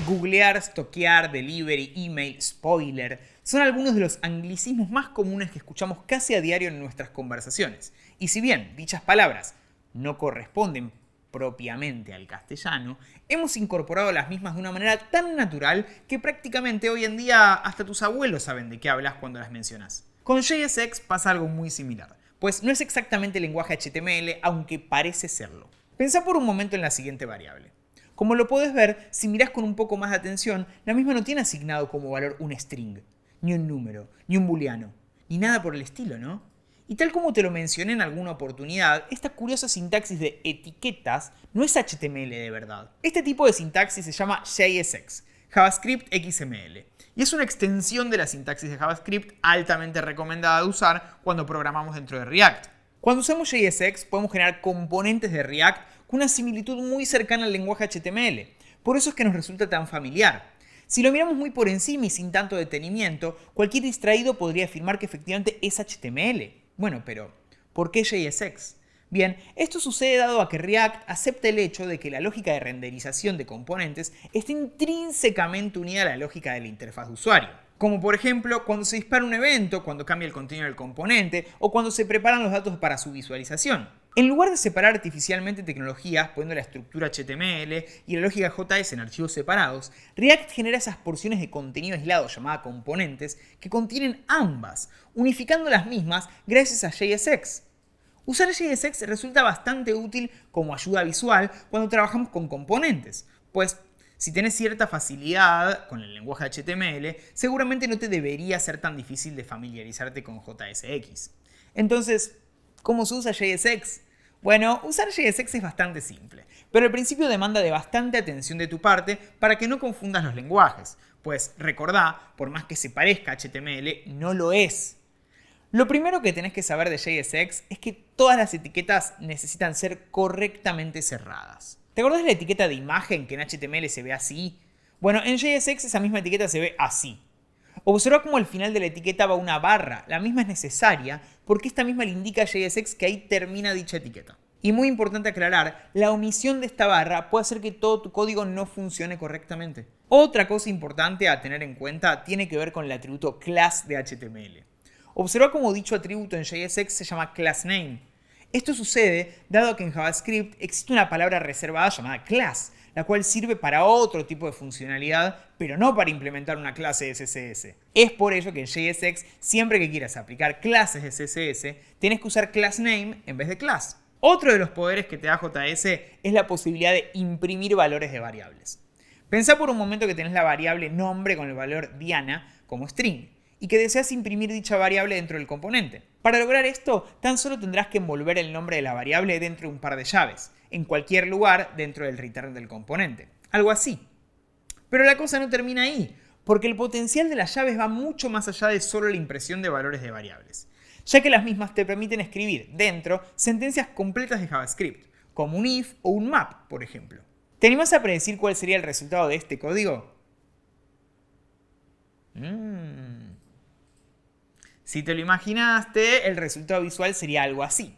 Googlear, stalkear, delivery, email, spoiler, son algunos de los anglicismos más comunes que escuchamos casi a diario en nuestras conversaciones. Y si bien dichas palabras no corresponden propiamente al castellano, hemos incorporado las mismas de una manera tan natural que prácticamente hoy en día hasta tus abuelos saben de qué hablas cuando las mencionas. Con JSX pasa algo muy similar, pues no es exactamente lenguaje HTML, aunque parece serlo. Pensá por un momento en la siguiente variable. Como lo podés ver, si mirás con un poco más de atención, la misma no tiene asignado como valor un string, ni un número, ni un booleano, ni nada por el estilo, ¿no? Y tal como te lo mencioné en alguna oportunidad, esta curiosa sintaxis de etiquetas no es HTML de verdad. Este tipo de sintaxis se llama JSX, JavaScript XML, y es una extensión de la sintaxis de JavaScript altamente recomendada de usar cuando programamos dentro de React. Cuando usamos JSX podemos generar componentes de React con una similitud muy cercana al lenguaje HTML. Por eso es que nos resulta tan familiar. Si lo miramos muy por encima y sin tanto detenimiento, cualquier distraído podría afirmar que efectivamente es HTML. Bueno, pero ¿por qué JSX? Bien, esto sucede dado a que React acepta el hecho de que la lógica de renderización de componentes está intrínsecamente unida a la lógica de la interfaz de usuario. Como por ejemplo cuando se dispara un evento, cuando cambia el contenido del componente o cuando se preparan los datos para su visualización. En lugar de separar artificialmente tecnologías poniendo la estructura HTML y la lógica JS en archivos separados, React genera esas porciones de contenido aislado llamadas componentes que contienen ambas, unificando las mismas gracias a JSX. Usar JSX resulta bastante útil como ayuda visual cuando trabajamos con componentes, pues si tenés cierta facilidad con el lenguaje HTML, seguramente no te debería ser tan difícil de familiarizarte con JSX. Entonces, ¿cómo se usa JSX? Bueno, usar JSX es bastante simple, pero al principio demanda de bastante atención de tu parte para que no confundas los lenguajes, pues recordá, por más que se parezca a HTML, no lo es. Lo primero que tenés que saber de JSX es que todas las etiquetas necesitan ser correctamente cerradas. ¿Te acordás de la etiqueta de imagen que en HTML se ve así? Bueno, en JSX esa misma etiqueta se ve así. Observa cómo al final de la etiqueta va una barra. La misma es necesaria porque esta misma le indica a JSX que ahí termina dicha etiqueta. Y muy importante aclarar, la omisión de esta barra puede hacer que todo tu código no funcione correctamente. Otra cosa importante a tener en cuenta tiene que ver con el atributo class de HTML. Observa cómo dicho atributo en JSX se llama className. Esto sucede dado que en JavaScript existe una palabra reservada llamada class, la cual sirve para otro tipo de funcionalidad, pero no para implementar una clase de CSS. Es por ello que en JSX, siempre que quieras aplicar clases de CSS, tienes que usar className en vez de class. Otro de los poderes que te da JS es la posibilidad de imprimir valores de variables. Pensá por un momento que tenés la variable nombre con el valor Diana como string y que deseas imprimir dicha variable dentro del componente. Para lograr esto, tan solo tendrás que envolver el nombre de la variable dentro de un par de llaves, en cualquier lugar dentro del return del componente. Algo así. Pero la cosa no termina ahí, porque el potencial de las llaves va mucho más allá de solo la impresión de valores de variables, ya que las mismas te permiten escribir dentro sentencias completas de JavaScript, como un if o un map, por ejemplo. ¿Te animás a predecir cuál sería el resultado de este código? Si te lo imaginaste, el resultado visual sería algo así.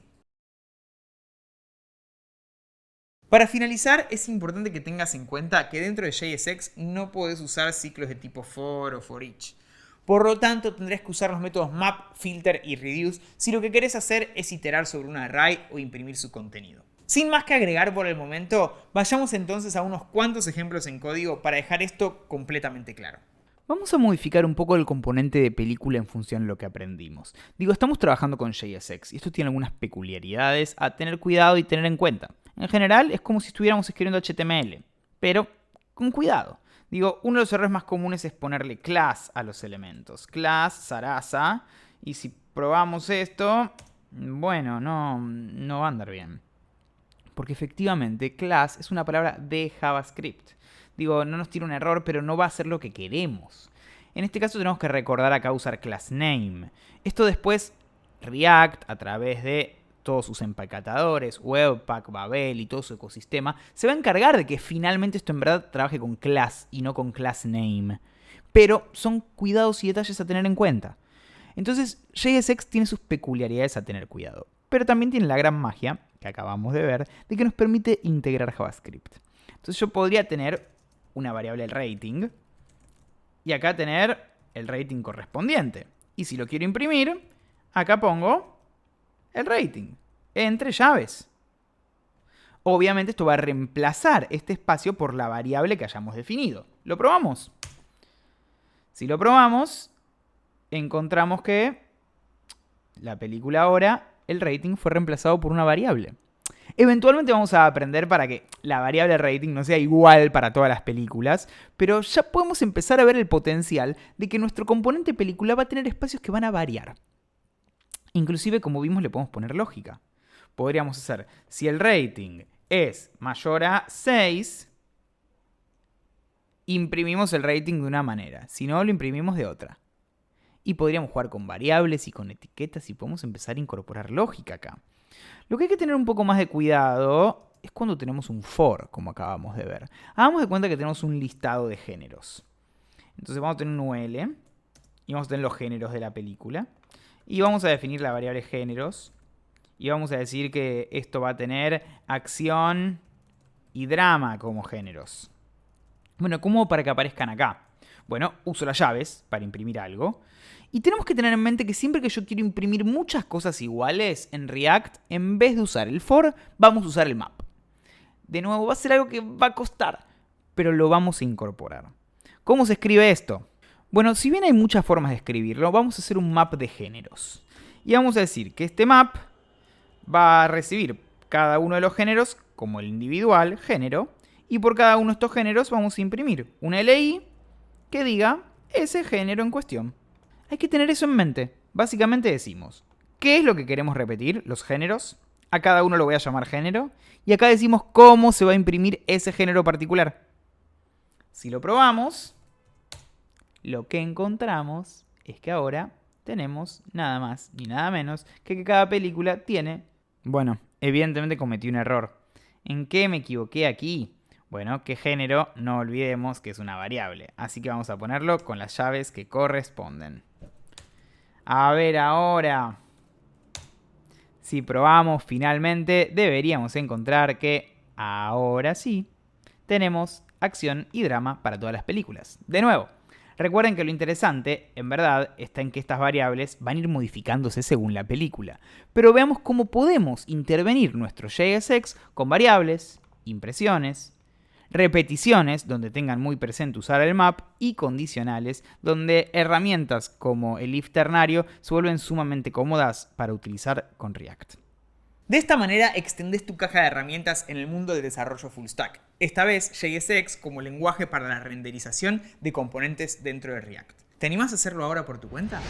Para finalizar, es importante que tengas en cuenta que dentro de JSX no podés usar ciclos de tipo for o for each. Por lo tanto, tendrás que usar los métodos map, filter y reduce si lo que querés hacer es iterar sobre un array o imprimir su contenido. Sin más que agregar por el momento, vayamos entonces a unos cuantos ejemplos en código para dejar esto completamente claro. Vamos a modificar un poco el componente de película en función de lo que aprendimos. Estamos trabajando con JSX y esto tiene algunas peculiaridades a tener cuidado y tener en cuenta. En general es como si estuviéramos escribiendo HTML, pero con cuidado. Uno de los errores más comunes es ponerle class a los elementos. Class, Sarasa, y si probamos esto, bueno, no va a andar bien. Porque efectivamente class es una palabra de JavaScript. No nos tira un error, pero no va a ser lo que queremos. En este caso tenemos que recordar acá usar className. Esto después React, a través de todos sus empacatadores, Webpack, Babel y todo su ecosistema, se va a encargar de que finalmente esto en verdad trabaje con class y no con className. Pero son cuidados y detalles a tener en cuenta. Entonces, JSX tiene sus peculiaridades a tener cuidado. Pero también tiene la gran magia, que acabamos de ver, de que nos permite integrar JavaScript. Entonces yo podría tener una variable del rating. Y acá tener el rating correspondiente. Y si lo quiero imprimir, acá pongo el rating entre llaves. Obviamente esto va a reemplazar este espacio por la variable que hayamos definido. ¿Lo probamos? Si lo probamos, encontramos que la película ahora, el rating fue reemplazado por una variable. Eventualmente vamos a aprender para que la variable rating no sea igual para todas las películas, pero ya podemos empezar a ver el potencial de que nuestro componente película va a tener espacios que van a variar. Inclusive, como vimos, le podemos poner lógica. Podríamos hacer, si el rating es mayor a 6, imprimimos el rating de una manera, si no, lo imprimimos de otra. Y podríamos jugar con variables y con etiquetas y podemos empezar a incorporar lógica acá. Lo que hay que tener un poco más de cuidado es cuando tenemos un for, como acabamos de ver. Hagamos de cuenta que tenemos un listado de géneros. Entonces vamos a tener un UL y vamos a tener los géneros de la película. Y vamos a definir la variable géneros. Y vamos a decir que esto va a tener acción y drama como géneros. Bueno, ¿cómo para que aparezcan acá? Bueno, uso las llaves para imprimir algo. Y tenemos que tener en mente que siempre que yo quiero imprimir muchas cosas iguales en React, en vez de usar el for, vamos a usar el map. De nuevo, va a ser algo que va a costar, pero lo vamos a incorporar. ¿Cómo se escribe esto? Bueno, si bien hay muchas formas de escribirlo, vamos a hacer un map de géneros. Y vamos a decir que este map va a recibir cada uno de los géneros como el individual, género, y por cada uno de estos géneros vamos a imprimir una LI que diga ese género en cuestión. Hay que tener eso en mente. Básicamente decimos, ¿qué es lo que queremos repetir? Los géneros. A cada uno lo voy a llamar género. Y acá decimos cómo se va a imprimir ese género particular. Si lo probamos, lo que encontramos es que ahora tenemos nada más ni nada menos que cada película tiene... Bueno, evidentemente cometí un error. ¿En qué me equivoqué aquí? Bueno, que género no olvidemos que es una variable. Así que vamos a ponerlo con las llaves que corresponden. A ver ahora. Si probamos finalmente, deberíamos encontrar que ahora sí tenemos acción y drama para todas las películas. De nuevo, recuerden que lo interesante, en verdad, está en que estas variables van a ir modificándose según la película. Pero veamos cómo podemos intervenir nuestro JSX con variables, impresiones, repeticiones, donde tengan muy presente usar el map, y condicionales, donde herramientas como el if ternario se vuelven sumamente cómodas para utilizar con React. De esta manera extendés tu caja de herramientas en el mundo del desarrollo full stack. Esta vez JSX como lenguaje para la renderización de componentes dentro de React. ¿Te animás a hacerlo ahora por tu cuenta?